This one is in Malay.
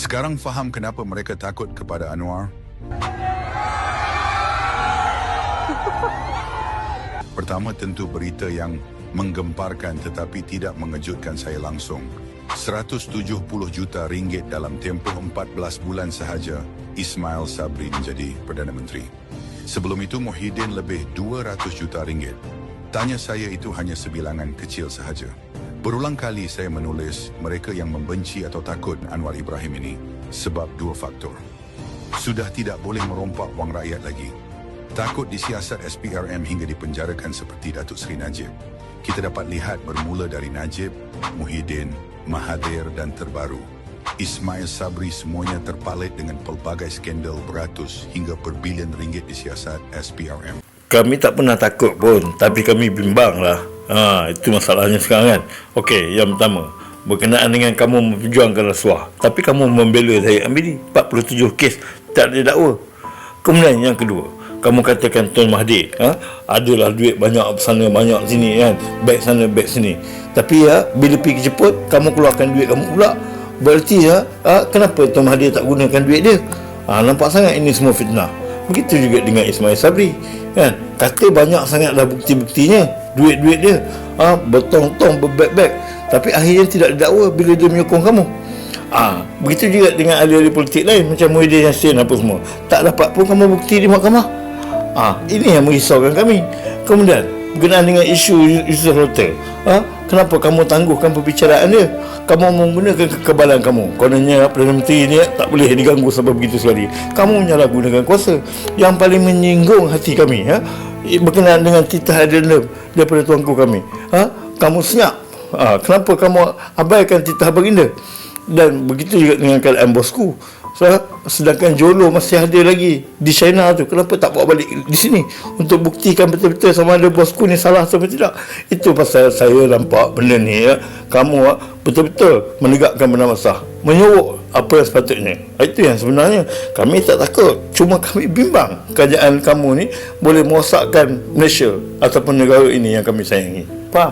Sekarang faham kenapa mereka takut kepada Anwar? Pertama, tentu berita yang menggemparkan tetapi tidak mengejutkan saya langsung. 170 juta ringgit dalam tempoh 14 bulan sahaja, Ismail Sabri menjadi Perdana Menteri. Sebelum itu Muhyiddin lebih 200 juta ringgit. Tanya saya, itu hanya sebilangan kecil sahaja. Berulang kali saya menulis mereka yang membenci atau takut Anwar Ibrahim ini sebab dua faktor. Sudah tidak boleh merompak wang rakyat lagi. Takut disiasat SPRM hingga dipenjarakan seperti Datuk Seri Najib. Kita dapat lihat bermula dari Najib, Muhyiddin, Mahathir dan terbaru Ismail Sabri, semuanya terpalit dengan pelbagai skandal beratus hingga berbilion ringgit disiasat SPRM. Kami tak pernah takut pun, tapi kami bimbang lah. Itu masalahnya sekarang kan. Okey, yang pertama, berkenaan dengan kamu memperjuangkan rasuah, tapi kamu membela saya Amiri, 47 kes tak ada dakwa. Kemudian yang kedua, kamu katakan Tun Mahathir adalah duit banyak sana banyak sini kan, baik sana baik sini. Tapi bila pergi jemput, kamu keluarkan duit kamu pula. Berarti kenapa Tun Mahathir tak gunakan duit dia? Nampak sangat ini semua fitnah. Begitu juga dengan Ismail Sabri kan, kata banyak sangatlah bukti-buktinya, duit-duit dia bertong-tong, berbeg-beg, tapi akhirnya tidak didakwa bila dia menyokong kamu. Begitu juga dengan ahli-ahli politik lain macam Muhyiddin Yassin apa semua, tak dapat pun kamu bukti di mahkamah. Ini yang merisaukan kami. Kemudian berkenaan dengan isu Yusuf Hotel, kenapa kamu tangguhkan perbicaraan dia? Kamu menggunakan kekebalan kamu, kononnya Perdana Menteri ni tak boleh diganggu sampai begitu sekali. Kamu menyalahgunakan kuasa. Yang paling menyinggung hati kami berkenaan dengan titah addendum daripada tuanku kami, kamu senyap. Kenapa kamu abaikan titah baginda? Dan begitu juga dengan keadaan bosku. Sedangkan Jolo masih ada lagi di China tu, kenapa tak bawa balik di sini untuk buktikan betul-betul sama ada bosku ni salah atau tidak? Itu pasal saya nampak benda ni kamu betul-betul menegakkan benda sah, menyuruh apa yang sepatutnya. Itu yang sebenarnya kami tak takut, cuma kami bimbang kerajaan kamu ni boleh merosakkan Malaysia ataupun negara ini yang kami sayangi. Faham?